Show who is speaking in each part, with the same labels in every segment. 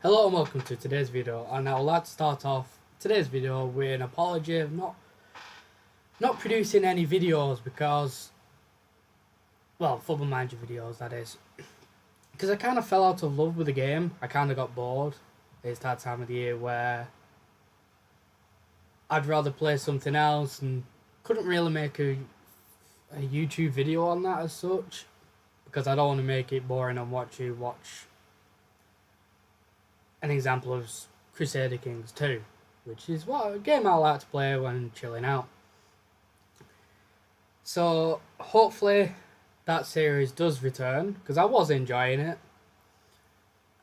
Speaker 1: Hello and welcome to today's video, and I would like to start off today's video with an apology of not producing any videos because, well, Football Manager videos that is, because I kind of fell out of love with the game. I kind of got bored. It's that time of the year where I'd rather play something else and couldn't really make a YouTube video on that as such, because I don't want to make it boring and watch an example of Crusader Kings 2, which is a game I like to play when chilling out. So hopefully that series does return, because I was enjoying it,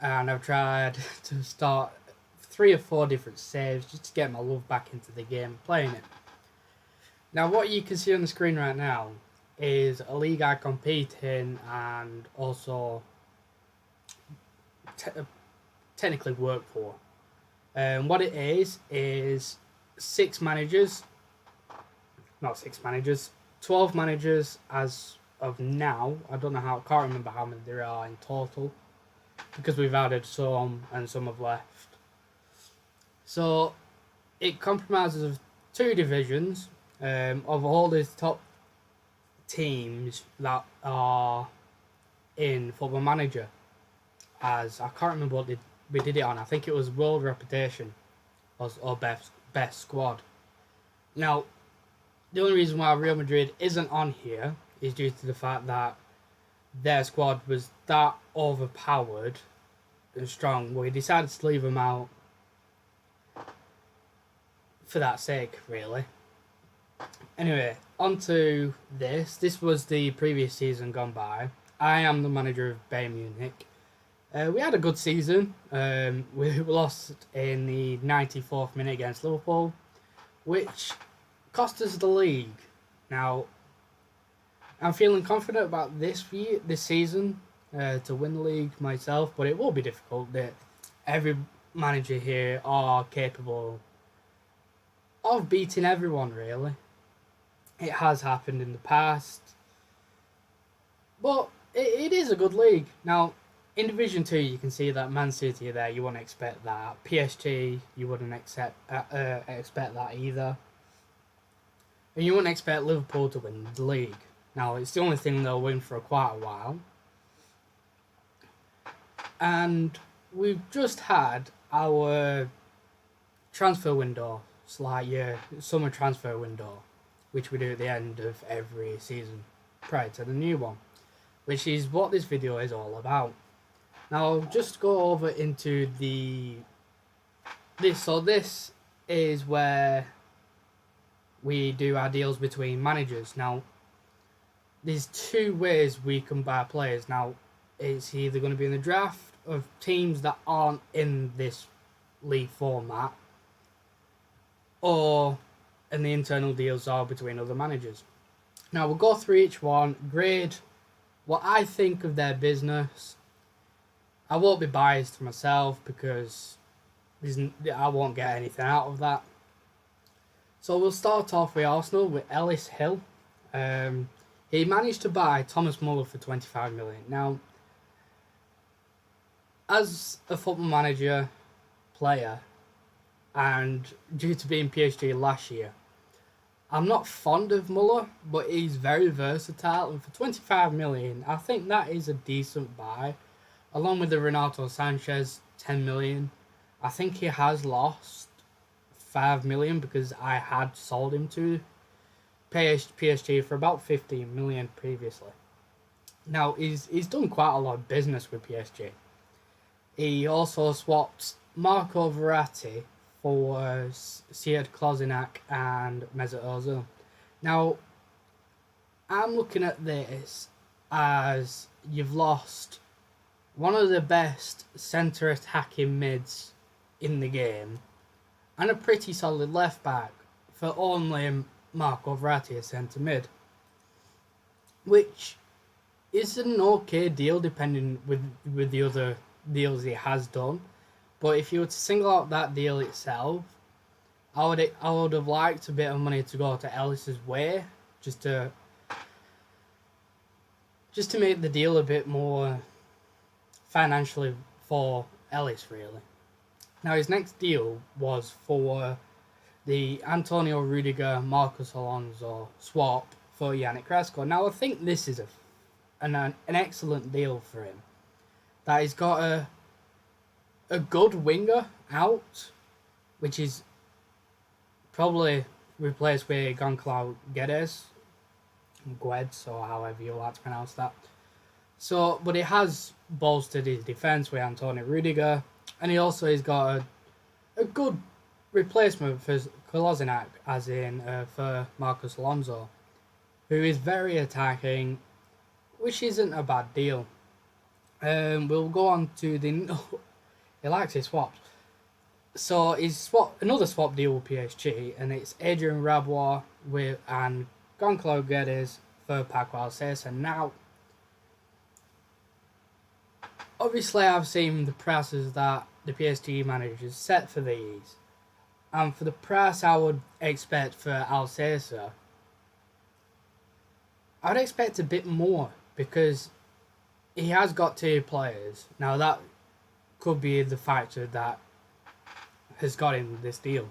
Speaker 1: and I've tried to start 3 or 4 different saves just to get my love back into the game playing it. Now what you can see on the screen right now is a league I compete in and also technically work for. What it is 12 managers as of now. I can't remember how many there are in total, because we've added some and some have left. So it comprises of 2 divisions of all these top teams that are in Football Manager. As I can't remember what we did it on. I think it was World Reputation or best squad. Now, the only reason why Real Madrid isn't on here is due to the fact that their squad was that overpowered and strong. We decided to leave them out for that sake, really. Anyway, on to this. This was the previous season gone by. I am the manager of Bayern Munich. We had a good season. We lost in the 94th minute against Liverpool, which cost us the league. Now, I'm feeling confident about this season to win the league myself, but it will be difficult. Every manager here are capable of beating everyone, really. It has happened in the past, but it is a good league. Now, in Division 2, you can see that Man City are there. You wouldn't expect that. PSG, you wouldn't expect that either. And you wouldn't expect Liverpool to win the league. Now, it's the only thing they'll win for quite a while. And we've just had our transfer window, summer transfer window, which we do at the end of every season prior to the new one, which is what this video is all about. Now, I'll just go over into this. So this is where we do our deals between managers. Now, there's 2 ways we can buy players. Now, it's either going to be in the draft of teams that aren't in this league format, or in the internal deals are between other managers. Now, we'll go through each one, grade what I think of their business. I won't be biased to myself because I won't get anything out of that. So we'll start off with Arsenal with Ellis Hill. He managed to buy Thomas Muller for 25 million. Now, as a Football Manager player, and due to being PSG last year, I'm not fond of Muller, but he's very versatile, and for 25 million, I think that is a decent buy. Along with the Renato Sanchez 10 million, I think he has lost 5 million because I had sold him to PSG for about 15 million previously. Now, he's done quite a lot of business with PSG. He also swapped Marco Verratti for Sead Kolasinac and Mesut Ozil. Now, I'm looking at this as you've lost one of the best centre attacking mids in the game and a pretty solid left back for only Marco Verratti as centre mid, which is an okay deal depending with the other deals he has done. But if you were to single out that deal itself, I would have liked a bit of money to go to Ellis's way, just to make the deal a bit more financially for Ellis, really. Now his next deal was for the Antonio Rudiger Marcus Alonso swap for Yannick Carrasco. Now I think this is an excellent deal for him. That he's got a good winger out, which is probably replaced with Gonçalo Guedes, or however you like to pronounce that. So, but he has bolstered his defence with Antonio Rudiger, and he also has got a good replacement for Kolasinac, as in for Marcus Alonso, who is very attacking, which isn't a bad deal. We'll go on to the... he likes his swaps. So he's another swap deal with PSG, and it's Adrien Rabiot and Gonçalo Guedes for Paco Alcácer. Now, obviously I've seen the prices that the PSG managers set for these, and for the price I would expect for Alcácer, I'd expect a bit more, because he has got 2 players. Now that could be the factor that has got him this deal.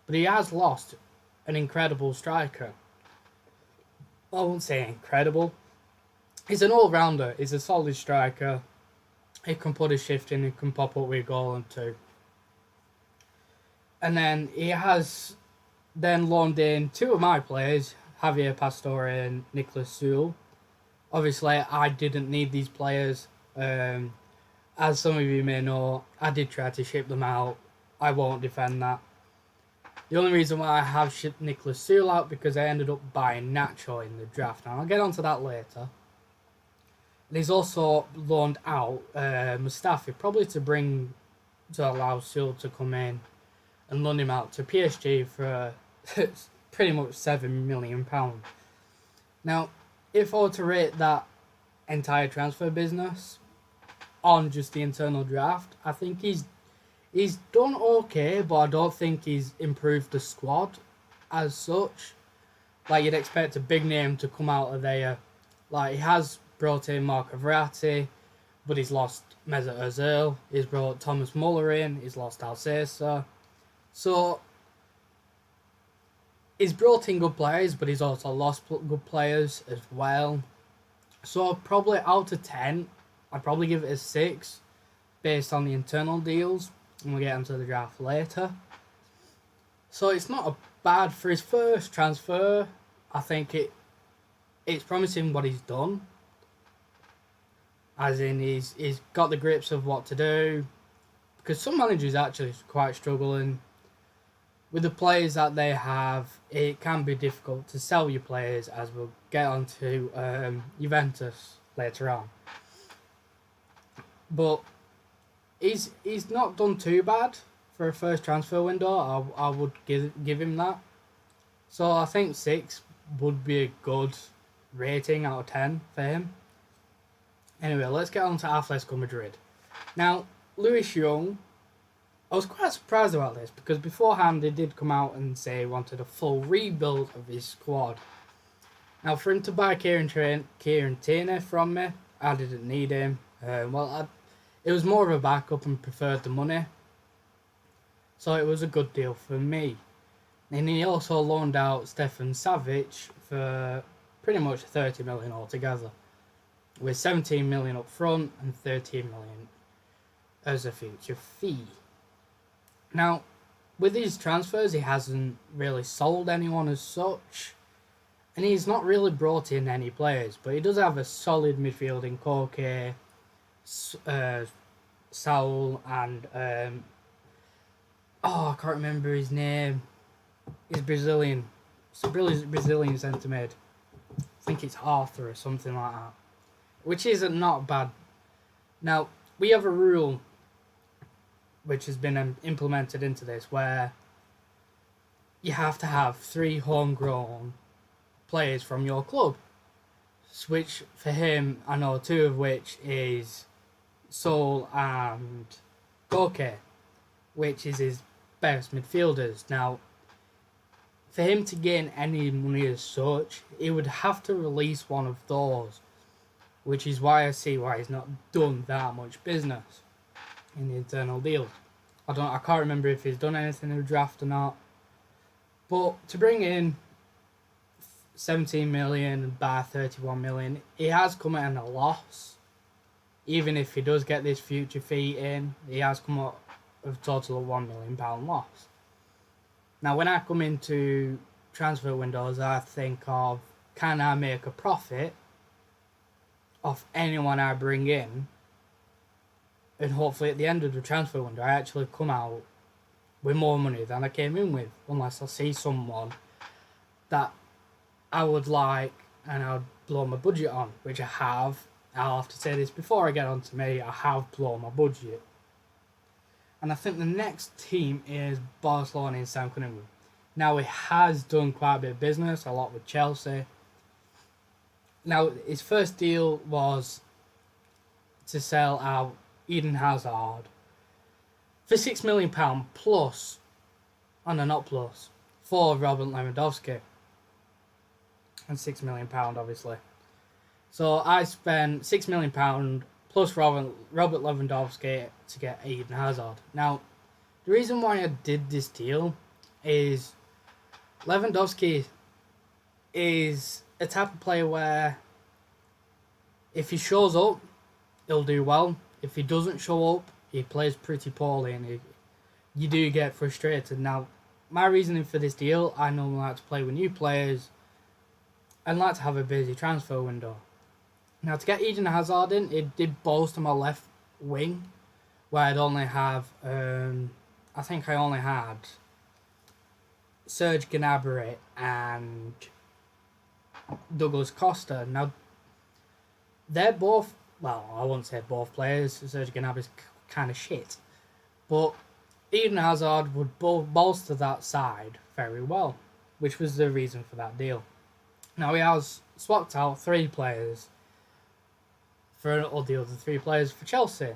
Speaker 1: But he has lost an incredible striker. I won't say incredible. He's an all-rounder. He's a solid striker. He can put a shift in. He can pop up with a goal and 2. And then he has then loaned in 2 of my players, Javier Pastore and Nicolas Sewell. Obviously, I didn't need these players. As some of you may know, I did try to ship them out. I won't defend that. The only reason why I have shipped Nicolas Sewell out because I ended up buying Nacho in the draft. Now, I'll get onto that later. And he's also loaned out Mustafi, probably to allow Sewell to come in and loan him out to PSG for pretty much £7 million. Now, if I were to rate that entire transfer business on just the internal draft, I think he's done okay, but I don't think he's improved the squad as such. Like, you'd expect a big name to come out of there. Like, he has brought in Marco Verratti, but he's lost Mesut Ozil. He's brought Thomas Muller in. He's lost Alcácer. So, he's brought in good players, but he's also lost good players as well. So, probably out of 10, I'd probably give it a 6 based on the internal deals. And we'll get into the draft later. So it's not a bad for his first transfer. I think it's promising what he's done. As in, he's got the grips of what to do. Because some managers actually quite struggling. With the players that they have, it can be difficult to sell your players, as we'll get on to Juventus later on. But he's not done too bad for a first transfer window. I would give him that. So I think 6 would be a good rating out of 10 for him. Anyway, let's get on to Atletico Madrid. Now, Luis Young, I was quite surprised about this because beforehand they did come out and say he wanted a full rebuild of his squad. Now, for him to buy Kieran Tierney from me, I didn't need him. It was more of a backup and preferred the money. So it was a good deal for me. And he also loaned out Stefan Savic for pretty much 30 million altogether, with 17 million up front and 13 million as a future fee. Now, with these transfers, he hasn't really sold anyone as such, and he's not really brought in any players, but he does have a solid midfield in Koke, Saul, and I can't remember his name. He's Brazilian. It's a Brazilian centre mid. I think it's Arthur or something like that, which is not bad. Now, we have a rule which has been implemented into this where you have to have 3 homegrown players from your club, which for him, I know 2 of which is Sol and Koke, which is his best midfielders. Now, for him to gain any money as such, he would have to release one of those, which is why I see why he's not done that much business in the internal deals. I can't remember if he's done anything in the draft or not. But to bring in 17 million and buy 31 million, he has come at a loss. Even if he does get this future fee in, he has come up with a total of £1 million loss. Now, when I come into transfer windows, I think of, can I make a profit off anyone I bring in? And hopefully at the end of the transfer window, I actually come out with more money than I came in with, unless I see someone that I would like and I'd blow my budget on, which I have. I'll have to say this before I get on to me, I have blown my budget. And I think the next team is Barcelona in San Cunningham. Now, he has done quite a bit of business, a lot with Chelsea. Now, his first deal was to sell out Eden Hazard for £6 million plus, oh no, not plus, for Robert Lewandowski. And £6 million, obviously. So I spent £6 million plus Robert Lewandowski to get Eden Hazard. Now, the reason why I did this deal is Lewandowski is a type of player where if he shows up, he'll do well. If he doesn't show up, he plays pretty poorly and you do get frustrated. Now, my reasoning for this deal, I normally like to play with new players and like to have a busy transfer window. Now, to get Eden Hazard in, it did bolster my left wing, where I'd only have, I think I only had Serge Gnabry and Douglas Costa. Now, they're both, well, I won't say both players, Serge Gnabry's kind of shit, but Eden Hazard would bolster that side very well, which was the reason for that deal. Now, he has swapped out 3 players for all the other 3 players for Chelsea,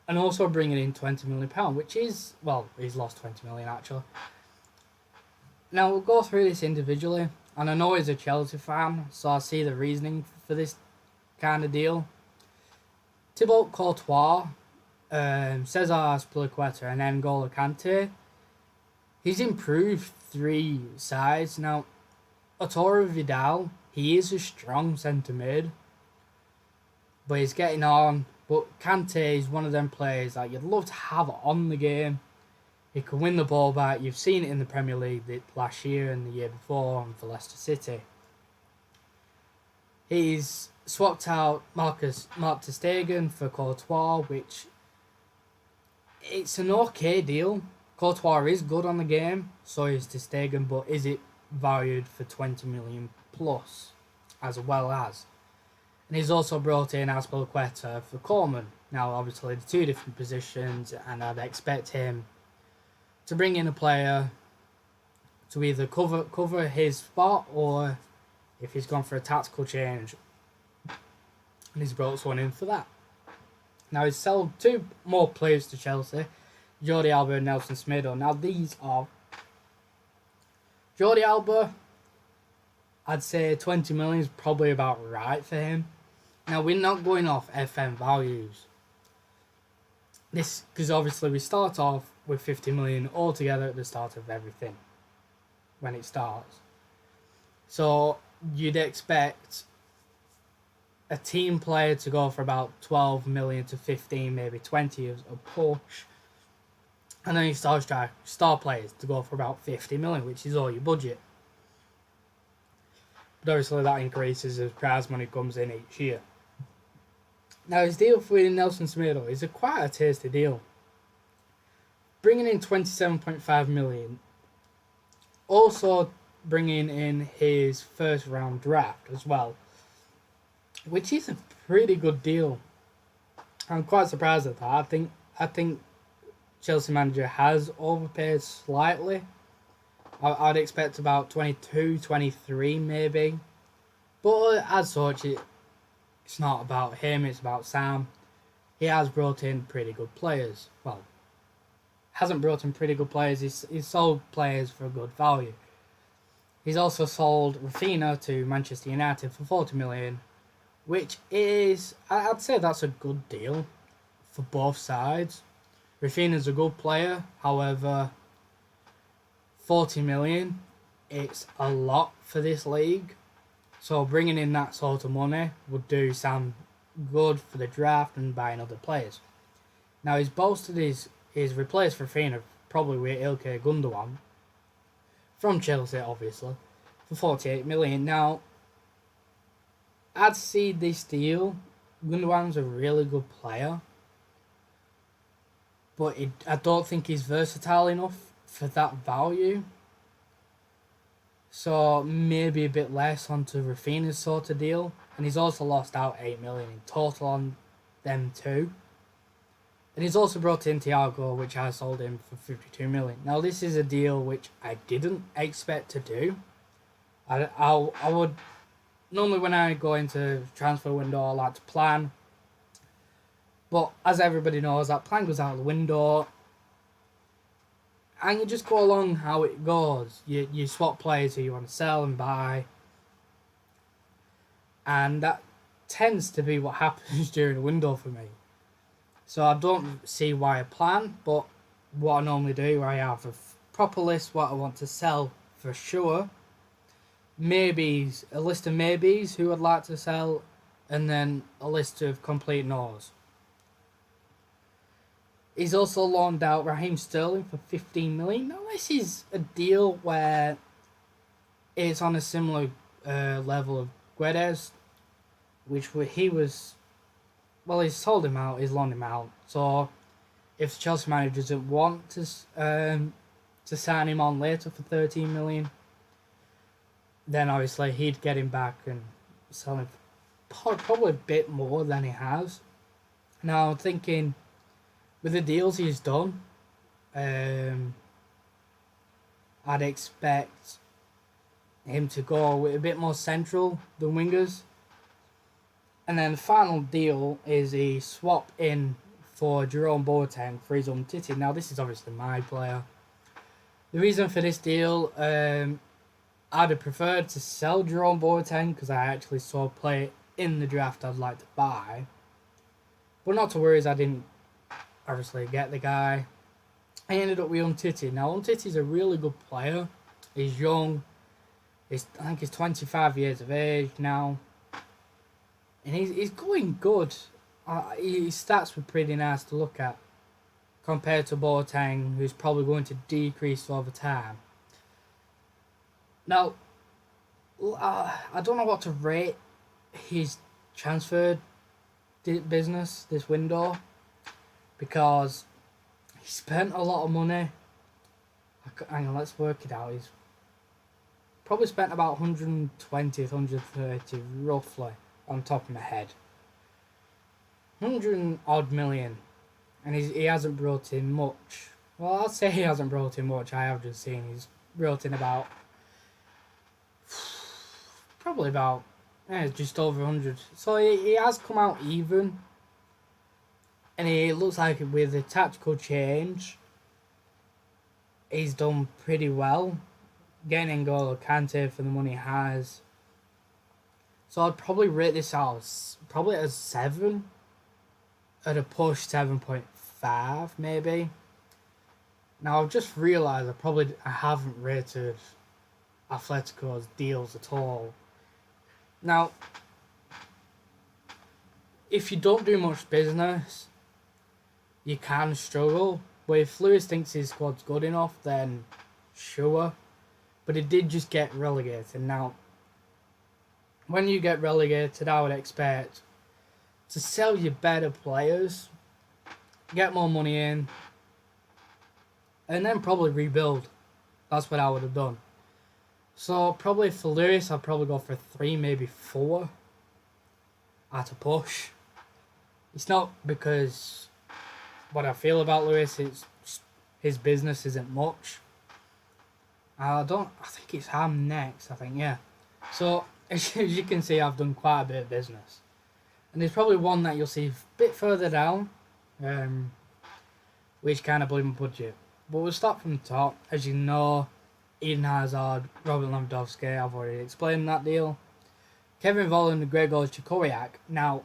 Speaker 1: and also bringing in £20 million, which is, well, he's lost 20 million actually. Now, we'll go through this individually, and I know he's a Chelsea fan, so I see the reasoning for this kind of deal. Thibaut Courtois, Cesar Azpilicueta and N'Golo Kante, he's improved 3 sides. Now, Arturo Vidal, he is a strong centre mid, but he's getting on. But Kante is one of them players that you'd love to have on the game. He can win the ball back. You've seen it in the Premier League last year and the year before and for Leicester City. He's swapped out Mark ter Stegen for Courtois, which it's an okay deal. Courtois is good on the game, so is ter Stegen, but is it valued for 20 million plus as well as? And he's also brought in Azpilicueta for Coleman. Now, obviously, the 2 different positions, and I'd expect him to bring in a player to either cover his spot, or if he's gone for a tactical change, and he's brought someone in for that. Now, he's sold 2 more players to Chelsea, Jordi Alba and Nelson Semedo. Now, these are Jordi Alba, I'd say 20 million is probably about right for him. Now, we're not going off FM values. This, because obviously we start off with 50 million altogether at the start of everything, when it starts. So, you'd expect a team player to go for about 12 million to 15, maybe 20 as a push. And then you star players to go for about 50 million, which is all your budget. But obviously that increases as prize money comes in each year. Now, his deal with Nelson Semedo is quite a tasty deal. Bringing in 27.5 million. Also bringing in his first round draft as well, which is a pretty good deal. I'm quite surprised at that. I think Chelsea manager has overpaid slightly. I'd expect about 22, 23 maybe. But as such, it's not about him, it's about Sam. He has brought in pretty good players. Well, hasn't brought in pretty good players, he's sold players for good value. He's also sold Rafinha to Manchester United for 40 million, which is, I'd say that's a good deal for both sides. Rafinha's a good player, however, 40 million, it's a lot for this league. So bringing in that sort of money would do Sam good for the draft and buying other players. Now he's boasted he's replaced Rafinha probably with Ilkay Gundogan from Chelsea, obviously, for 48 million. Now, I'd see this deal. Gundogan's a really good player, but I don't think he's versatile enough for that value. So maybe a bit less onto Rafinha's sort of deal. And he's also lost out 8 million in total on them too. And he's also brought in Thiago, which I sold him for 52 million. Now this is a deal which I didn't expect to do. I would normally, when I go into transfer window, I like to plan. But as everybody knows, that plan goes out the window. And you just go along how it goes. You swap players who you want to sell and buy. And that tends to be what happens during the window for me. So I don't see why I plan, but what I normally do, I have a proper list what I want to sell for sure. Maybes, a list of maybes who I'd like to sell, and then a list of complete no's. He's also loaned out Raheem Sterling for 15 million. Now this is a deal where it's on a similar level of Guedes, which he was. Well, he's sold him out, he's loaned him out. So, if the Chelsea manager doesn't want to sign him on later for 13 million, then obviously he'd get him back and sell him for probably a bit more than he has. Now, I'm thinking, with the deals he's done, I'd expect him to go with a bit more central than wingers. And then the final deal is a swap in for Jerome Boateng for his Titi. Now this is obviously my player. The reason for this deal, I'd have preferred to sell Jerome Boateng because I actually saw a player in the draft I'd like to buy. But not to worry, as I didn't obviously get the guy. I ended up with Titi. Now Titi's a really good player. He's young. I think he's 25 years of age now. And he's going good. His stats were pretty nice to look at compared to Boateng, who's probably going to decrease over time. Now, I don't know what to rate his transfer business this window because he spent a lot of money. Hang on, let's work it out. He's probably spent about 120, 130 roughly. On top of my head, 100 odd million, and he hasn't brought in much. Well, I'll say he hasn't brought in much. I have just seen he's brought in about probably about just over 100. So he has come out even, and it looks like with the tactical change, he's done pretty well, getting N'Golo Kante for the money he has. So I'd probably rate this out probably as 7. At a push 7.5 maybe. Now I've just realised I haven't rated Atletico's deals at all. Now, if you don't do much business, you can struggle. But if Lewis thinks his squad's good enough, then sure. But it did just get relegated. Now, when you get relegated, I would expect to sell your better players, get more money in, and then probably rebuild. That's what I would have done. So probably for Lewis, I'd probably go for 3, maybe 4 at a push. It's not because what I feel about Lewis, it's his business isn't much. I think it's Ham next, yeah. So, as you can see, I've done quite a bit of business. And there's probably one that you'll see a bit further down, which kind of blew my budget. But we'll start from the top. As you know, Eden Hazard, Robert Lewandowski, I've already explained that deal. Kevin Volland and Gregor Chikowiak. Now,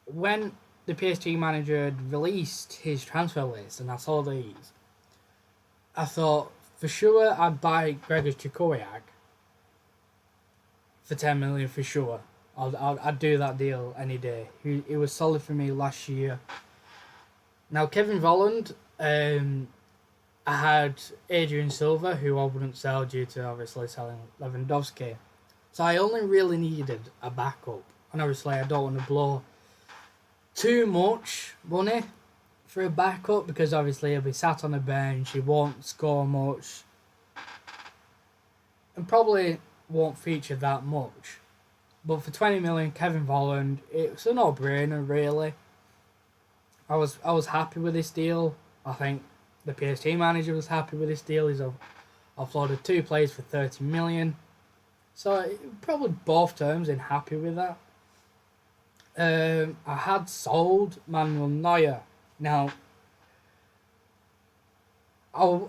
Speaker 1: when the PSG manager had released his transfer list and I saw these, I thought for sure I'd buy Gregor Chikoyak for 10 million for sure. I'd do that deal any day. He was solid for me last year. Now Kevin Volland, I had Adrian Silva, who I wouldn't sell due to obviously selling Lewandowski. So I only really needed a backup. And obviously I don't want to blow too much money for a backup because obviously he'll be sat on the bench, he won't score much, and probably won't feature that much. But for 20 million, Kevin Volland, it's a no-brainer really. I was happy with this deal. I think the PSG manager was happy with this deal. He's offloaded 2 players for 30 million. So probably both terms in happy with that. I had sold Manuel Neuer. Now, I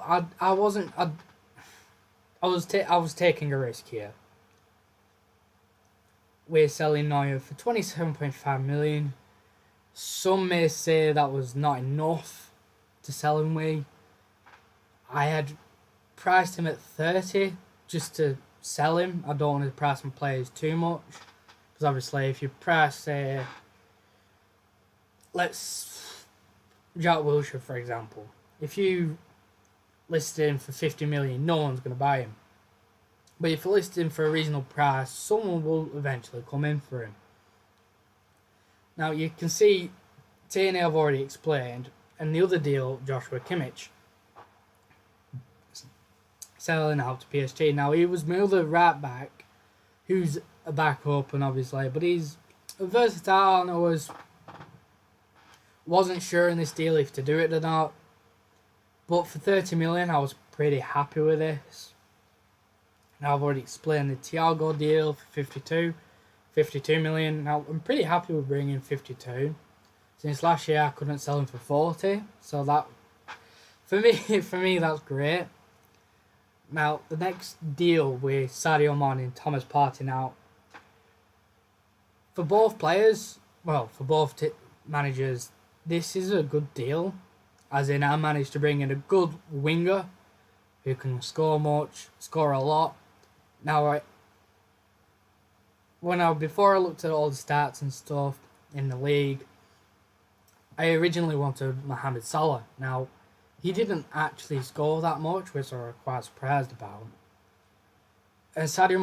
Speaker 1: was taking a risk here. We're selling Neuer for 27.5 million. Some may say that was not enough to sell him with. I had priced him at 30 just to sell him. I don't want to price my players too much. Because obviously if you price, say, Jack Wilshere for example. If you list him for 50 million, no one's going to buy him. But if you list him for a reasonable price, someone will eventually come in for him. Now you can see, Tierney I've already explained, and the other deal, Joshua Kimmich, selling out to PSG. Now he was my other right back, who's a backup, and obviously, but he's versatile, and I wasn't sure in this deal if to do it or not. But for 30 million, I was pretty happy with this. Now I've already explained the Thiago deal for 52 million. Now I'm pretty happy with bringing 52. Since last year I couldn't sell him for 40, so that for me that's great. Now the next deal with Sadio Mane and Thomas Partey. Now for both players, well for both managers, this is a good deal. As in I managed to bring in a good winger who can score much, score a lot. Now before I looked at all the stats and stuff in the league, I originally wanted Mohamed Salah. Now, he didn't actually score that much, which I was quite surprised about. And Sadio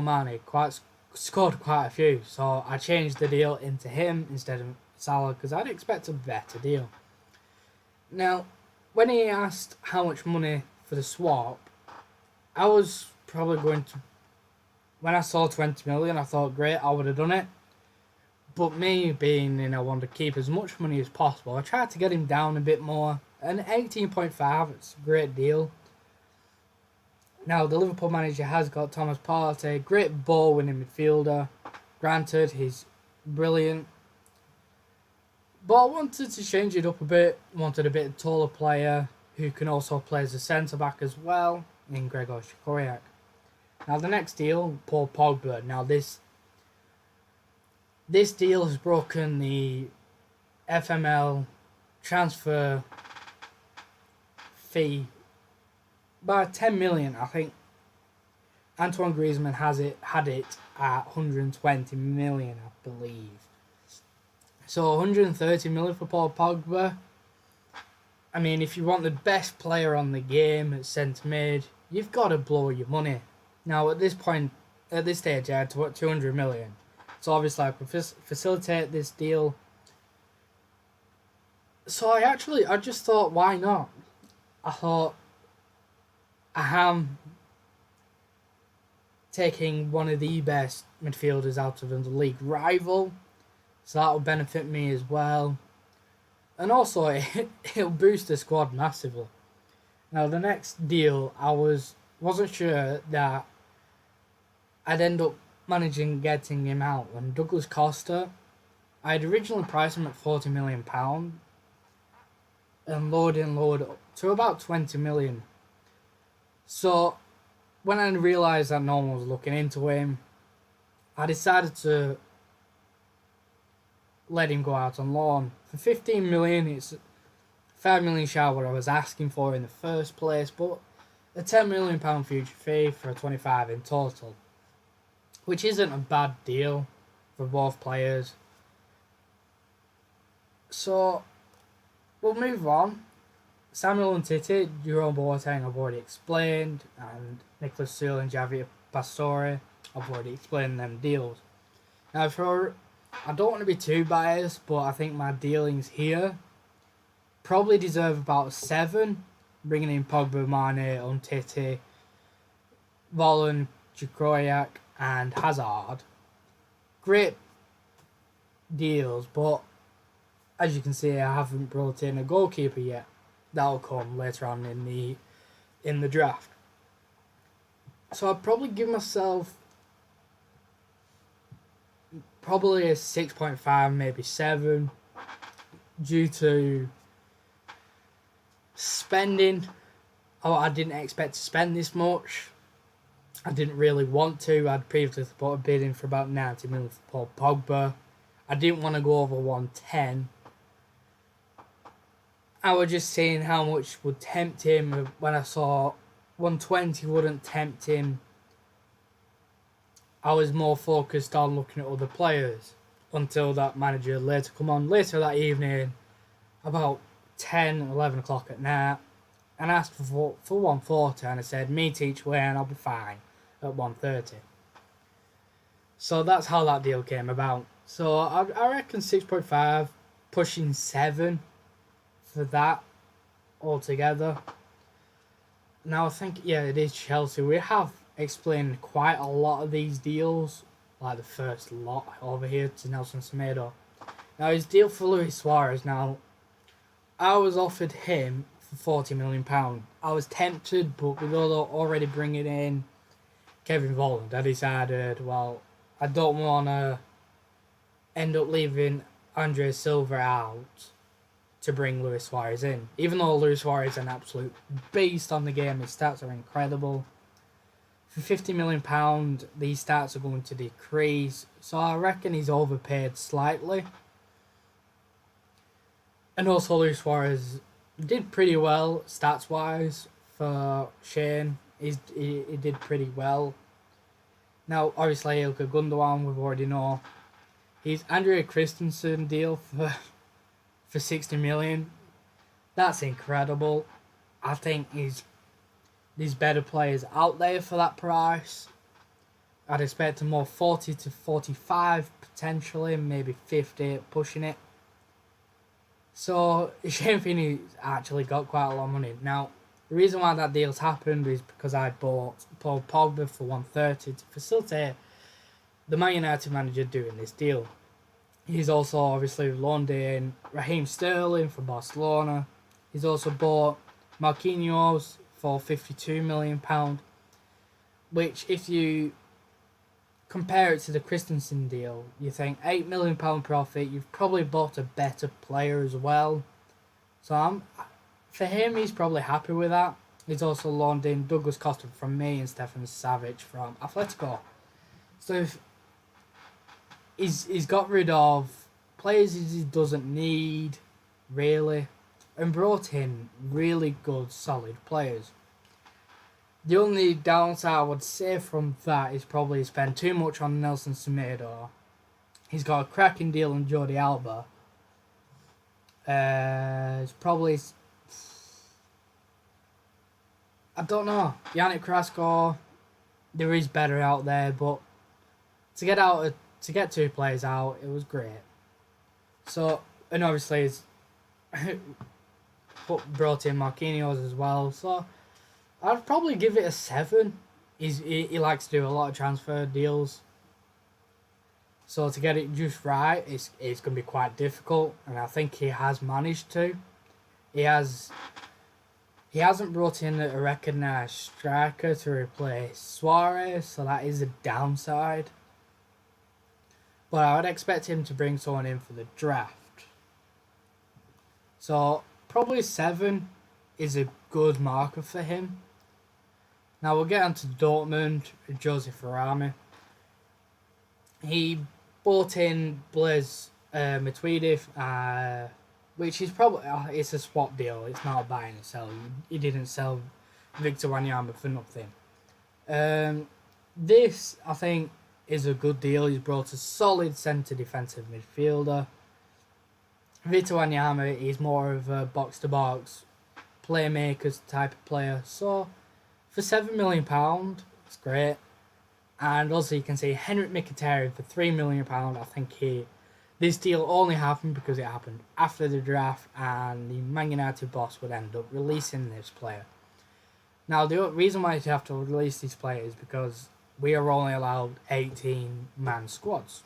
Speaker 1: Mane scored quite a few, so I changed the deal into him instead of Salah because I'd expect a better deal. Now, when he asked how much money for the swap, I was probably going to... When I saw 20 million, I thought, great, I would have done it. But me being, I wanted to keep as much money as possible, I tried to get him down a bit more. And 18.5, it's a great deal. Now, the Liverpool manager has got Thomas Partey, great ball-winning midfielder. Granted, he's brilliant. But I wanted to change it up a bit. Wanted a bit taller player who can also play as a centre-back as well in Gregor Chikoyak. Now, the next deal, Paul Pogba. Now, this deal has broken the FML transfer fee by 10 million. I think Antoine Griezmann had it at 120 million, I believe. So 130 million for Paul Pogba. I mean, if you want the best player on the game at centre mid, you've got to blow your money. Now, at this stage, I had to work 200 million. So obviously, I could facilitate this deal. So I just thought, why not? I thought, I am taking one of the best midfielders out of the league rival. So that will benefit me as well. And also, it'll boost the squad massively. Now, the next deal, I wasn't sure that I'd end up managing getting him out. And Douglas Costa, I'd originally priced him at £40 million and lowered up to about 20 million. So, when I realised that no one was looking into him, I decided to let him go out on loan. For 15 million, it's 5 million shy what I was asking for in the first place, but a £10 million future fee for a 25 in total, which isn't a bad deal for both players. So we'll move on. Samuel Umtiti, Jerome Boateng I've already explained, and Nicholas Sewell and Javier Pastore I've already explained them deals. Now I don't want to be too biased, but I think my dealings here probably deserve about a 7, bringing in Pogba, Mane, Umtiti, Volland, Jukroyak and Hazard. Great deals, but as you can see, I haven't brought in a goalkeeper yet. That'll come later on in the draft. So I'd probably give myself probably a 6.5, maybe 7, due to spending. Oh, I didn't expect to spend this much. I didn't really want to. I'd previously put a bid in for about 90 million for Paul Pogba. I didn't want to go over 110. I was just seeing how much would tempt him. When I saw 120 wouldn't tempt him, I was more focused on looking at other players until that manager later come on later that evening, about 10, 11 o'clock at night, and asked for 140, and I said, meet each way and I'll be fine at 130. So that's how that deal came about. So I reckon 6.5, pushing 7 for that altogether. Now I think, yeah, it is Chelsea. We have explained quite a lot of these deals, like the first lot over here to Nelson Semedo. Now his deal for Luis Suarez, now I was offered him for £40 million. I was tempted, but with already bringing in Kevin Volland, I decided, well, I don't want to end up leaving Andre Silva out to bring Luis Suarez in. Even though Luis Suarez is an absolute beast on the game, his stats are incredible. For £50 million, these stats are going to decrease, so I reckon he's overpaid slightly. And also Luis Suarez did pretty well stats-wise for Shane. He did pretty well. Now, obviously, Ilkay Gundogan, we've already know. His Andrea Christensen deal for 60 million. That's incredible. I think there's better players out there for that price. I'd expect more 40 to 45 potentially, maybe 50 pushing it. So Shane Finney's actually got quite a lot of money. Now, the reason why that deal's happened is because I bought Paul Pogba for 130 to facilitate the Man United manager doing this deal. He's also obviously loaned in Raheem Sterling from Barcelona. He's also bought Marquinhos for £52 million, which if you compare it to the Christensen deal, you think £8 million profit, you've probably bought a better player as well. So for him, he's probably happy with that. He's also loaned in Douglas Costa from me and Stefan Savic from Atletico. So he's got rid of players he doesn't need, really, and brought in really good, solid players. The only downside I would say from that is probably spend too much on Nelson Semedo. He's got a cracking deal on Jordi Alba. It's probably, I don't know, Yannick Carrasco, there is better out there, but to get 2 players out, it was great. So, and obviously he's brought in Marquinhos as well, so I'd probably give it a 7. He likes to do a lot of transfer deals. So to get it just right, it's going to be quite difficult, and I think he has managed to. He hasn't brought in a recognised striker to replace Suarez, so that is a downside. But I would expect him to bring someone in for the draft. So probably 7 is a good marker for him. Now we'll get on to Dortmund, Joseph Arami. He bought in Blaise Matuidi, which is probably it's a swap deal. It's not a buy and sell. He didn't sell Victor Wanyama for nothing. This I think is a good deal. He's brought a solid centre defensive midfielder. Victor Wanyama is more of a box to box playmakers type of player. So for £7 million, it's great. And also you can see Henrik Mkhitaryan for £3 million. I think this deal only happened because it happened after the draft, and the Man United boss would end up releasing this player. Now the reason why you have to release these players is because we are only allowed 18-man squads.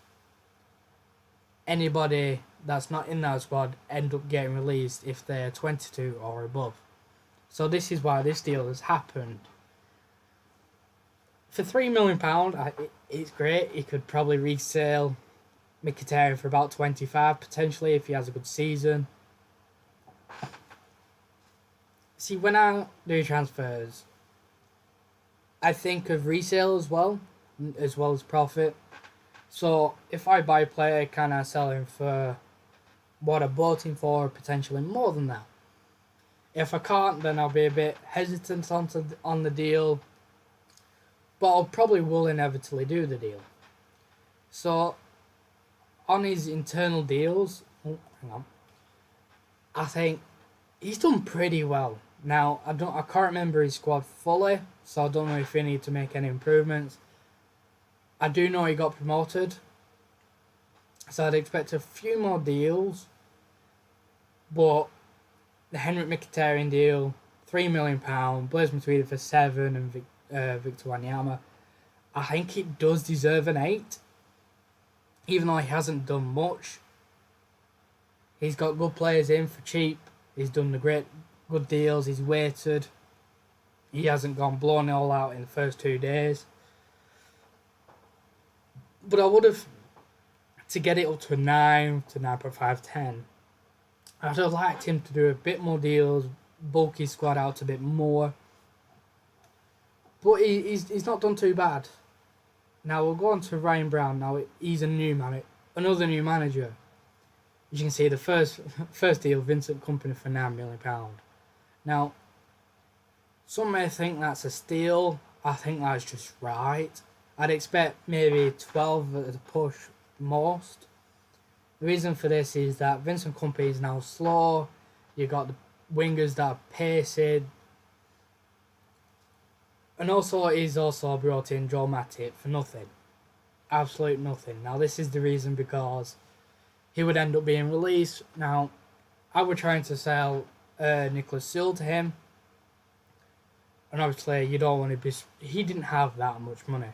Speaker 1: Anybody that's not in that squad end up getting released if they're 22 or above. So this is why this deal has happened. For £3 million, it's great. You could probably resell Mkhitaryan for about 25 potentially if he has a good season. See, when I do transfers, I think of resale as well as profit. So if I buy a player, can I sell him for what I bought him for, potentially more than that? If I can't, then I'll be a bit hesitant on the deal, but I'll probably will inevitably do the deal. So on his internal deals, I think he's done pretty well. Now I can't remember his squad fully, so I don't know if he need to make any improvements. I do know he got promoted, so I'd expect a few more deals. But the Henrik Mkhitaryan deal, £3 million, Blaise Matuidi for 7, and Victor Wanyama, I think it does deserve an 8. Even though he hasn't done much, he's got good players in for cheap. He's done the good deals. He's waited. He hasn't gone blown all out in the first 2 days. But I would have, to get it up to a 9, to 9.5, 10, I'd have liked him to do a bit more deals, bulk his squad out a bit more. But he's not done too bad. Now we'll go on to Ryan Brown. Now he's another new manager. As you can see, the first deal, Vincent Kompany for £9 million. Now, some may think that's a steal. I think that's just right. I'd expect maybe 12 at a push most. The reason for this is that Vincent Kompany is now slow. You've got the wingers that are pacing. And also, he's also brought in Joel Matip for nothing. Absolute nothing. Now, this is the reason because he would end up being released. Now, I was trying to sell Nicholas Seal to him. And obviously, you don't want to be... He didn't have that much money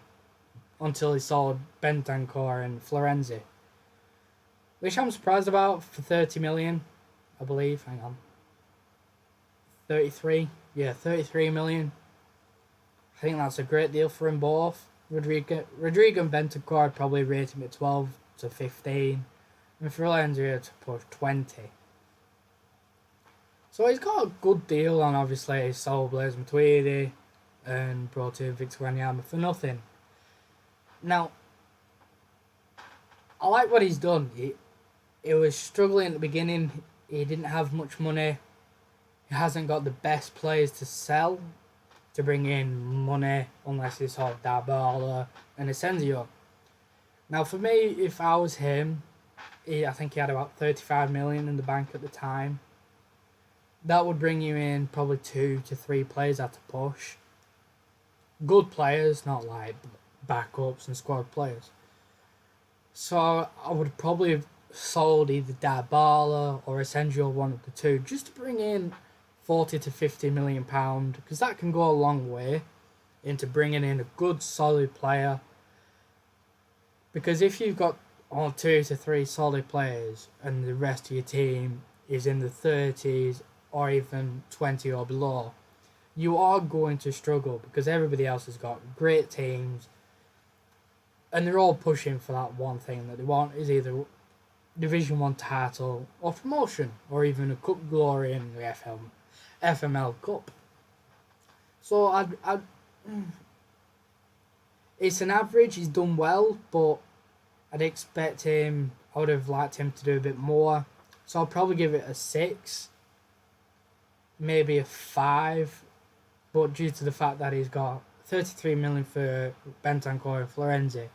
Speaker 1: until he sold Bentancur and Florenzi, which I'm surprised about for 30 million, I believe. Hang on. 33? Yeah, 33 million. I think that's a great deal for them both. Rodrigo and Bentancur, I'd probably rate him at 12 to 15. And Florenzi to push 20. So he's got a good deal, and obviously he sold Blaise Matuidi and brought in Victor Wanyama for nothing. Now, I like what he's done. He was struggling at the beginning. He didn't have much money. He hasn't got the best players to sell to bring in money, unless it's all Dybala and Asensio. Now, for me, if I was him, I think he had about 35 million in the bank at the time. That would bring you in probably 2 to 3 players at a push. Good players, not like backups and squad players. So I would probably have sold either Dybala or Asensio, one of the two, just to bring in 40 to 50 million pound, because that can go a long way into bringing in a good solid player. Because if you've got 2 to 3 solid players and the rest of your team is in the 30s or even 20 or below, you are going to struggle because everybody else has got great teams and they're all pushing for that one thing that they want, is either Division 1 title or promotion or even a cup glory in the FML Cup. So it's an average. He's done well, but I'd expect him I would have liked him to do a bit more. So I'll probably give it a 6, maybe a 5. But due to the fact that he's got 33 million for Bentancur and Florenzi,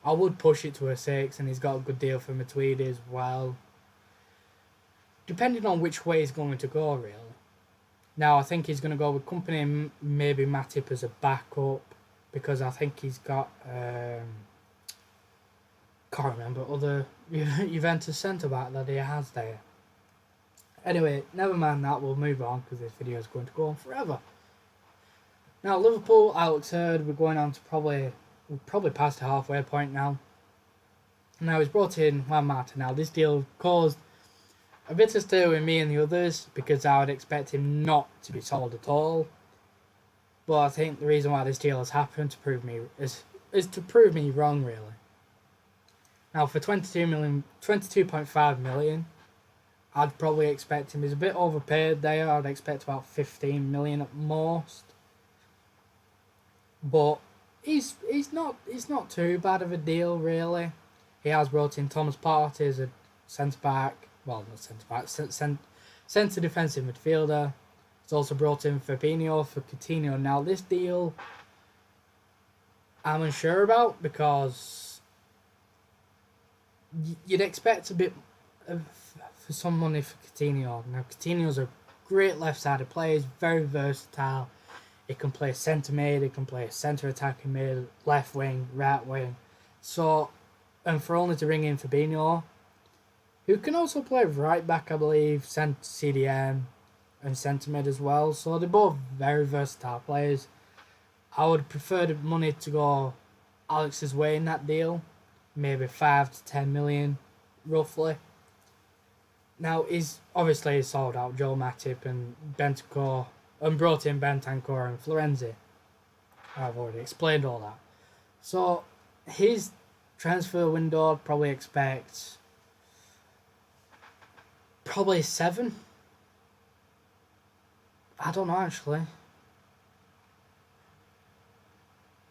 Speaker 1: I would push it to a 6, and he's got a good deal for Matuidi as well. Depending on which way he's going to go, really. Now, I think he's going to go with Company and maybe Matip as a backup, because I think he's got... can't remember other Juventus centre-back that he has there. Anyway, never mind that, we'll move on, because this video is going to go on forever. Now, Liverpool, Alex Hurd, we're going on to we're probably past the halfway point now. Now, he's brought in Juan Mata. Now, this deal caused a bit of stir with me and the others, because I would expect him not to be sold at all. But I think the reason why this deal has happened is to prove me wrong, really. Now, for 22.5 million, I'd probably expect him. He's a bit overpaid there. I'd expect about 15 million at most. But he's not too bad of a deal, really. He has brought in Thomas Partey as a centre back. Well, not centre back, centre defensive midfielder. He's also brought in Fabinho for Coutinho. Now, this deal I'm unsure about, because you'd expect a bit for some money for Coutinho. Now, Coutinho's a great left-sided player. He's very versatile. He can play centre mid, he can play centre attacking mid, left wing, right wing. So, and for only to bring in Fabinho, who can also play right back, I believe, CDM and centre mid as well. So they're both very versatile players. I would prefer the money to go Alex's way in that deal, maybe 5 to 10 million, roughly. Now, he's obviously sold out Joel Matip and Bentancur, and brought in Bentancur and Florenzi. I've already explained all that. So, his transfer window, I'd probably expect probably 7. I don't know, actually.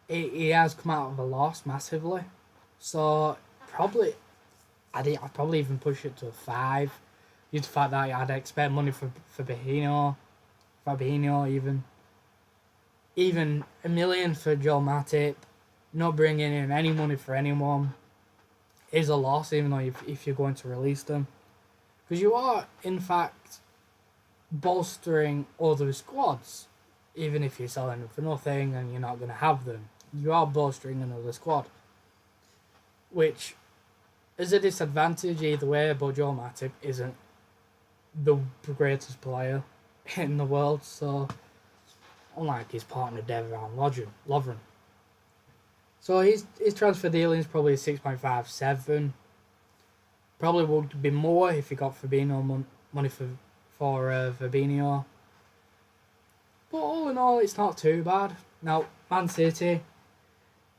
Speaker 1: He has come out of a loss massively. So, I'd probably even push it to a 5. Due to the fact that I'd expect money for Fabinho, even $1 million for Joel Matip, not bringing in any money for anyone is a loss, even though if you're going to release them, because you are in fact bolstering other squads. Even if you're selling them for nothing and you're not going to have them, you are bolstering another squad, which is a disadvantage either way. But Joel Matip isn't the greatest player in the world, so unlike his partner Dejan Lovren. So his transfer dealing is probably 6.57. Probably would be more if he got Fabinho money for Fabinho. But all in all, it's not too bad. Now, Man City,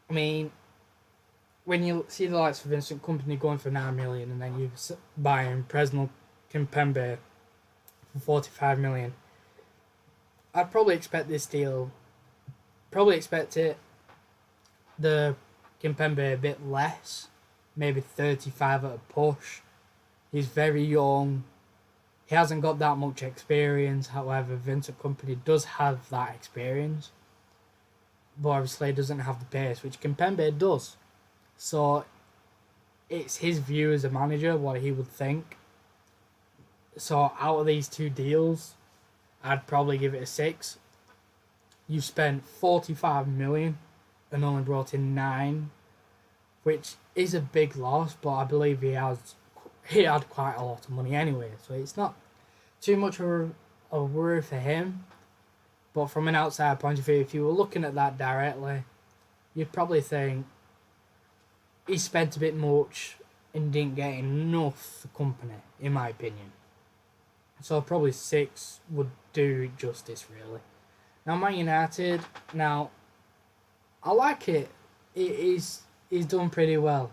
Speaker 1: I mean, when you see the likes of Vincent Kompany going for 9 million, and then you buying Presnel Kimpembe for 45 million, I'd probably expect this deal. Probably expect the Kimpembe a bit less, maybe 35 at a push. He's very young. He hasn't got that much experience. However, Vincent Kompany does have that experience, but obviously doesn't have the pace, which Kimpembe does. So it's his view as a manager, what he would think. So out of these two deals, I'd probably give it a 6. You've spent 45 million and only brought in 9, which is a big loss, but I believe he had quite a lot of money anyway, so it's not too much of a worry for him. But from an outside point of view, if you were looking at that directly, you'd probably think he spent a bit much and didn't get enough for company, in my opinion. So probably 6 would do justice, really. Now, Man United, now, I like it. He's done pretty well.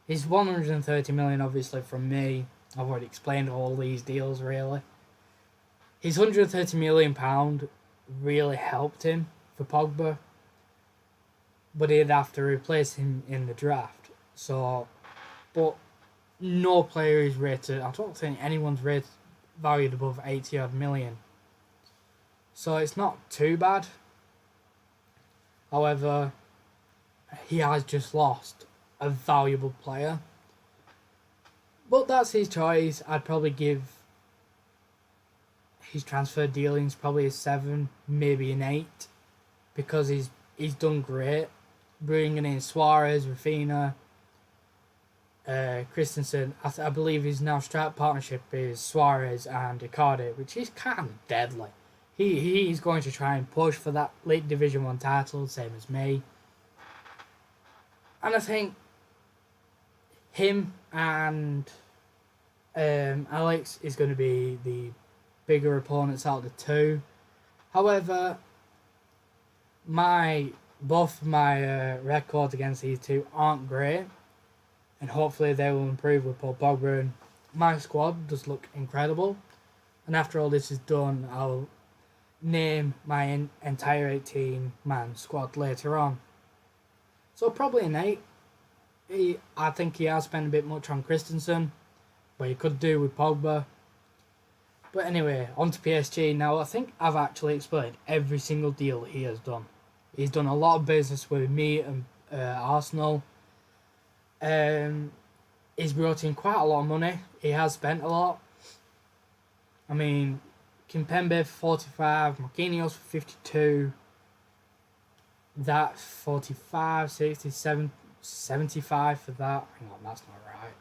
Speaker 1: He's 130 million, obviously, from me. I've already explained all these deals, really. His £130 million really helped him for Pogba, but he'd have to replace him in the draft. So, but no player is rated. I don't think anyone's rated valued above 80 odd million. So it's not too bad. However, he has just lost a valuable player. But that's his choice. I'd probably give his transfer dealings probably a 7, maybe an 8, because he's done great, bringing in Suarez, Rafinha, Christensen. I believe his now strike partnership is Suarez and Icardi, which is kind of deadly. He's going to try and push for that late Division 1 title, same as me. And I think him and Alex is going to be the bigger opponents out of the two. However, both my records against these two aren't great, and hopefully they will improve with Paul Pogba. And my squad does look incredible, and after all this is done, I'll name my entire 18-man squad later on. So probably an 8. I think he has spent a bit much on Christensen, but he could do with Pogba. But anyway, on to PSG. Now, I think I've actually explained every single deal that he has done. He's done a lot of business with me and Arsenal. He's brought in quite a lot of money. He has spent a lot. I mean, Kimpembe for 45, Marquinhos for 52. That 45, 67, 75 for that. Hang on, that's not right.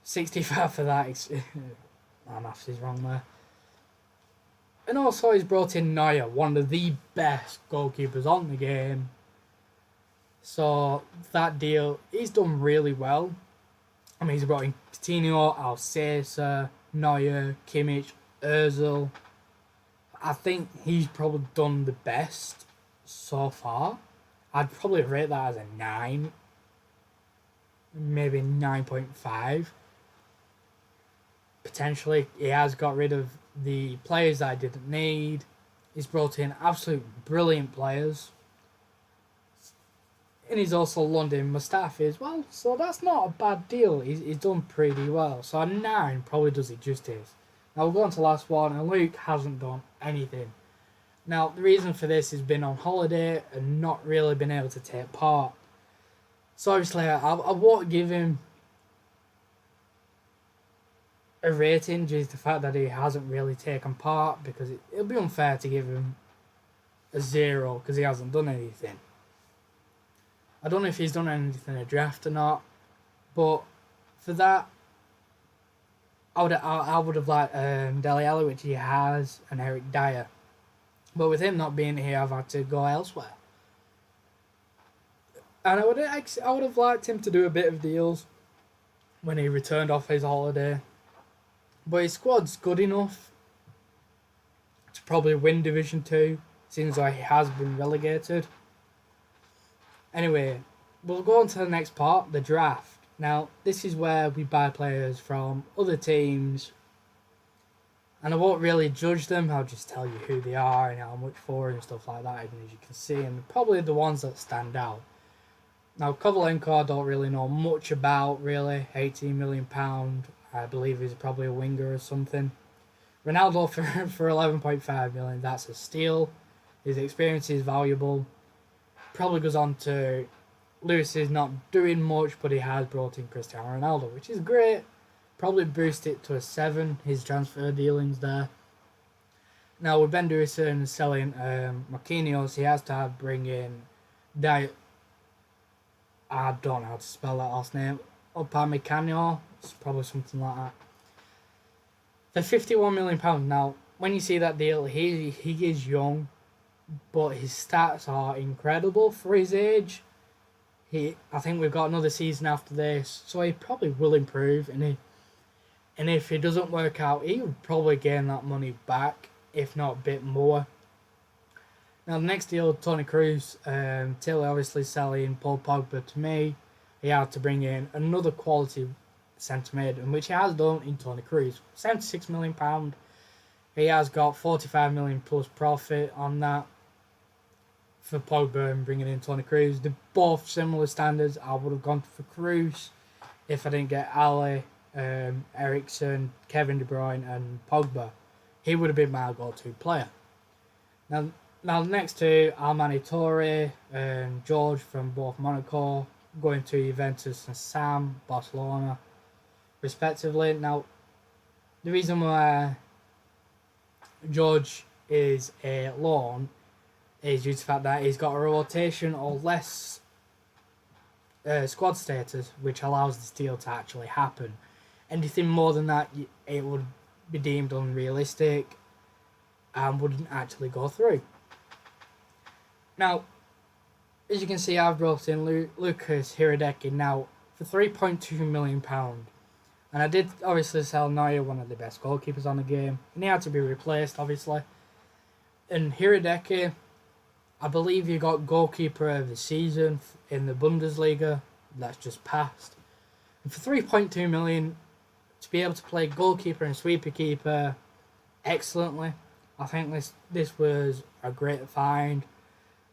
Speaker 1: 65 for that. My maths is wrong there. And also he's brought in Neuer, one of the best goalkeepers on the game. So that deal, he's done really well. I mean, he's brought in Coutinho, Alcesa, Neuer, Kimmich, Ozil. I think he's probably done the best so far. I'd probably rate that as a 9. Maybe 9.5. Potentially, he has got rid of the players that I didn't need. He's brought in absolute brilliant players. And he's also loaned in Mustafi as well. So that's not a bad deal. He's done pretty well. So a 9 probably does it justice. Now we'll go on to the last one. And Luke hasn't done anything. Now the reason for this has been on holiday and not really been able to take part. So obviously I won't give him a rating due to the fact that he hasn't really taken part, because it'll be unfair to give him a 0 because he hasn't done anything. I don't know if he's done anything in a draft or not, but for that, I would have liked Dele Alli, which he has, and Eric Dyer. But with him not being here, I've had to go elsewhere. And I would have liked him to do a bit of deals when he returned off his holiday. But his squad's good enough to probably win Division 2, since he has been relegated. Anyway, we'll go on to the next part, the draft. Now, this is where we buy players from other teams. And I won't really judge them, I'll just tell you who they are and how much for and stuff like that, even as you can see. And probably the ones that stand out. Now, Kovalenko I don't really know much about, really. £18 million. I believe he's probably a winger or something. Ronaldo for 11.5 million, that's a steal. His experience is valuable. Probably goes on to Lewis is not doing much, but he has brought in Cristiano Ronaldo, which is great. Probably boost it to a 7, his transfer dealings there. Now with Ben Dewison selling Marquinhos, he has to bring in I don't know how to spell that last name. Upamecano, it's probably something like that. For £51 million. Now, when you see that deal, he is young, but his stats are incredible for his age. I think we've got another season after this, so he probably will improve. And if he doesn't work out, he would probably gain that money back, if not a bit more. Now, the next deal, Toni Kroos, Taylor obviously selling Paul Pogba to me. He had to bring in another quality centre mid, and which he has done in Toni Kroos. £76 million. He has got 45 million plus profit on that for Pogba and bringing in Toni Kroos. They're both similar standards. I would have gone for Kroos. if I didn't get Ali, Ericsson, Kevin De Bruyne, and Pogba, he would have been my go-to player. Now the next two, Armani Torre and George from both Monaco, going to Juventus, and Sam, Barcelona, respectively. Now, the reason why George is a loan is due to the fact that he's got a rotation or less squad status, which allows this deal to actually happen. Anything more than that, it would be deemed unrealistic and wouldn't actually go through. Now, as you can see, I've brought in Lucas Hiradecky now for £3.2 million. And I did obviously sell Neuer, one of the best goalkeepers on the game. And he had to be replaced, obviously. And Hiradecky, I believe he got goalkeeper of the season in the Bundesliga. That's just passed. And for £3.2 million, to be able to play goalkeeper and sweeper keeper excellently, I think this was a great find.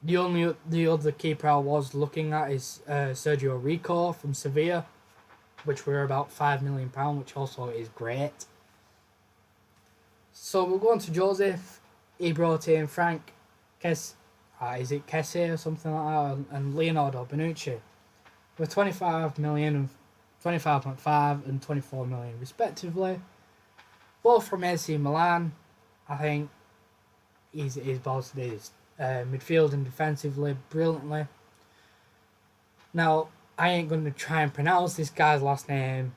Speaker 1: The other keeper I was looking at is Sergio Rico from Sevilla, which were about £5 million, which also is great. So we'll go on to Joseph. He brought in Frank is it Kessie or something like that, and Leonardo Bonucci with 25 million, 25.5 and 24 million respectively. Both from AC Milan. I think he's bolstered his midfield and defensively brilliantly. Now, I ain't going to try and pronounce this guy's last name.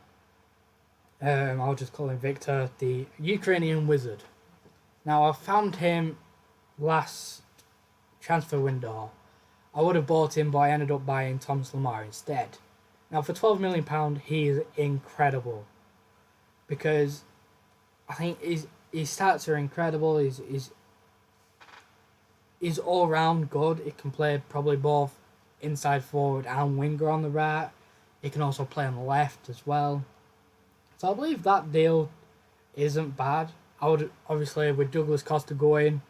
Speaker 1: I'll just call him Victor, the Ukrainian wizard. Now, I found him last transfer window. I would have bought him, but I ended up buying Thomas Lemar instead. Now, for £12 million, he is incredible. Because I think his stats are incredible. He's all round good. He can play probably both inside forward and winger on the right. He can also play on the left as well. So I believe that deal isn't bad. I would, obviously, with Douglas Costa going,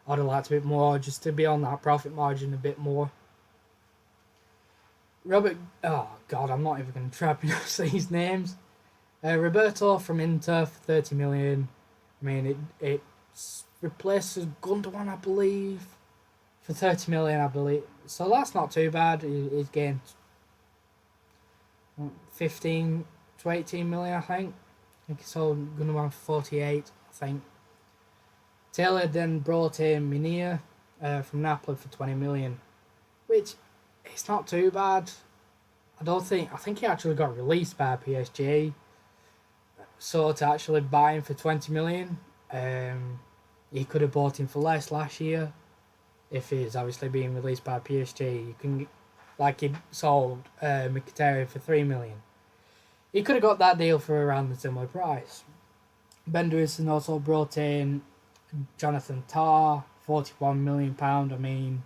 Speaker 1: I would have liked a bit more, just to be on that profit margin a bit more. Oh God, I'm not even going to try to pronounce these names. Roberto from Inter for 30 million. I mean, it replaces Gundogan, I believe, for 30 million, I believe. So that's not too bad. He's gained 15 to 18 million, I think. I think he sold Gundogan for 48, I think. Taylor then brought in Minia from Napoli for 20 million, which it's not too bad. I think he actually got released by PSG. So to actually buy him for 20 million, he could have bought him for less last year. If he's obviously being released by PSG, you can, like he sold Mkhitaryan for 3 million. He could have got that deal for around the similar price. Benderson also brought in Jonathan Tah, £41 million. I mean,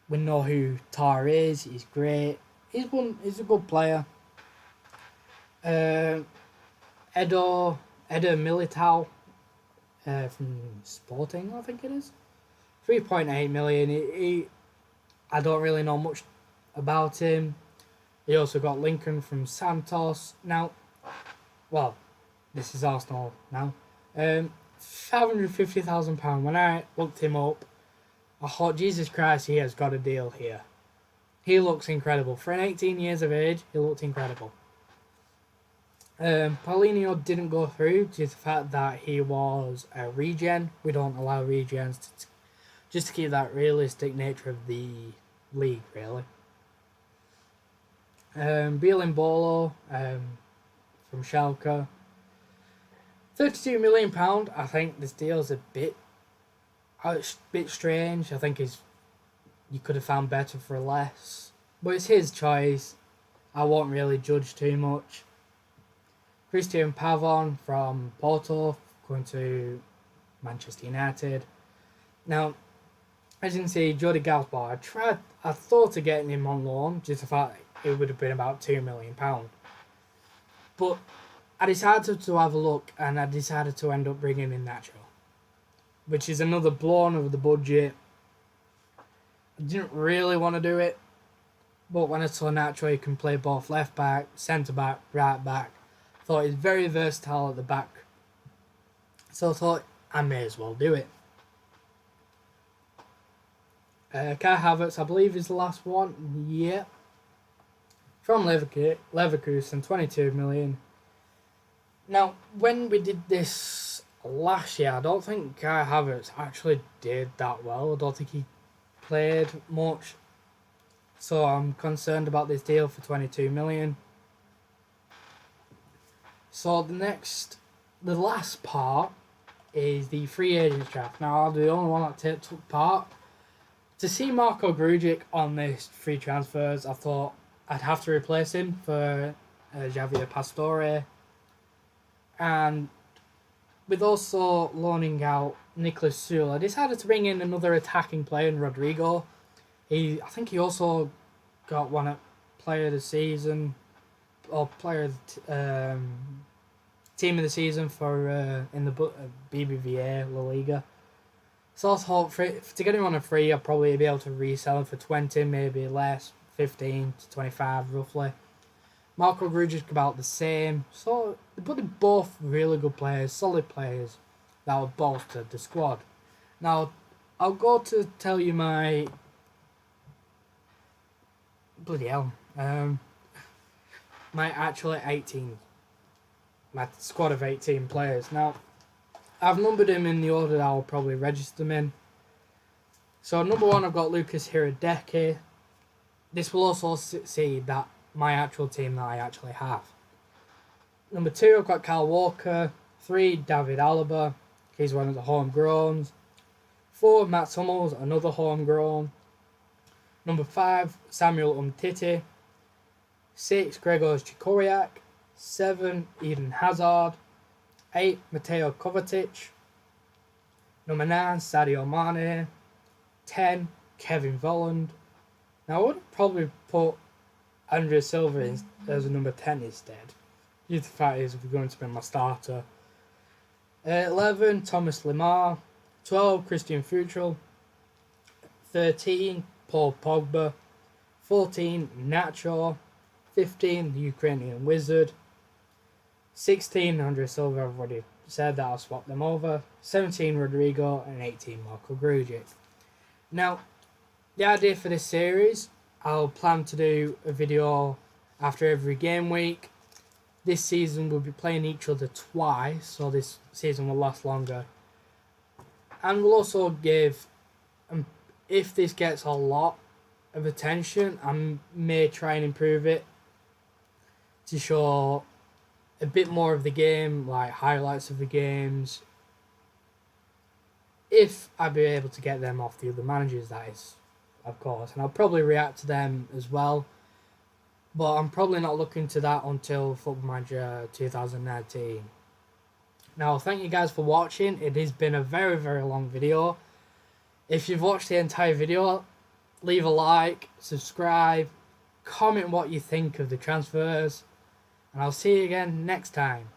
Speaker 1: we know who Tah is. He's great. He's a good player. Edo Militao from Sporting, I think it is. 3.8 million. I don't really know much about him. He also got Lincoln from Santos. Now, well, this is Arsenal now. £550,000. When I looked him up, I thought, Jesus Christ, he has got a deal here. He looks incredible. For an 18 years of age, he looked incredible. Paulinho didn't go through due to the fact that he was a regen. We don't allow regens just to keep that realistic nature of the league, really. Bielan Bolo from Schalke. £32 million. I think this deal's a bit strange. I think you could have found better for less. But it's his choice. I won't really judge too much. Christian Pavon from Porto going to Manchester United. Now, as you can see, Jordi Galba, I thought of getting him on loan, just the fact it would have been about £2 million. But I decided to have a look, and I decided to end up bringing in Nacho, which is another blown over the budget. I didn't really want to do it, But when I saw Nacho, he can play both left back, centre back, right back. Thought he's very versatile at the back. So I thought I may as well do it. Kai Havertz, I believe, is the last one. Yeah. From Leverkusen, 22 million. Now, when we did this last year, I don't think Kai Havertz actually did that well. I don't think he played much. So I'm concerned about this deal for 22 million. So the last part is the free agent draft. Now, I'm the only one that took part. To see Marko Grujic on this free transfers, I thought I'd have to replace him for Javier Pastore. And with also loaning out Nicolas Sewell, I decided to bring in another attacking player in Rodrigo. I think he also got one at Player of the Season, or Team of the Season for in the BBVA La Liga. So I thought to get him on a free, I'd probably be able to resell him for 20, maybe less, 15 to 25 roughly. Marko Grujic about the same. So they're both really good players, solid players that would bolster the squad. Now, I'll go to tell you my... Bloody hell. My actual 18. My squad of 18 players. Now, I've numbered them in the order that I'll probably register them in. So, number 1, I've got Lucas Hiradecky. This will also see that my actual team that I actually have. Number 2, I've got Kyle Walker. 3, David Alaba. He's one of the homegrowns. 4, Matt Hummels, another homegrown. Number 5, Samuel Umtiti. 6, Gregor Chikoriak. 7, Eden Hazard. 8, Mateo Kovacic. Number 9, Sadio Mane. 10, Kevin Volland. Now, I would probably put Andrea Silva as a number 10 instead. Due to the fact is, if we're going to be my starter. 11, Thomas Lemar. 12, Christian Futrell. 13, Paul Pogba. 14, Nacho. 15, the Ukrainian Wizard. 16, Andrea Silva, I've already said that, I'll swap them over. 17, Rodrigo, and 18, Marko Grujic. Now, the idea for this series, I'll plan to do a video after every game week. This season we'll be playing each other twice, so this season will last longer. And we'll also give, if this gets a lot of attention, I may try and improve it to show a bit more of the game, like highlights of the games, if I'd be able to get them off the other managers, that is, of course. And I'll probably react to them as well, but I'm probably not looking to that until Football Manager 2019. Now, thank you guys for watching. It has been a very, very long video. If you've watched the entire video, leave a like, subscribe, comment what you think of the transfers, and I'll see you again next time.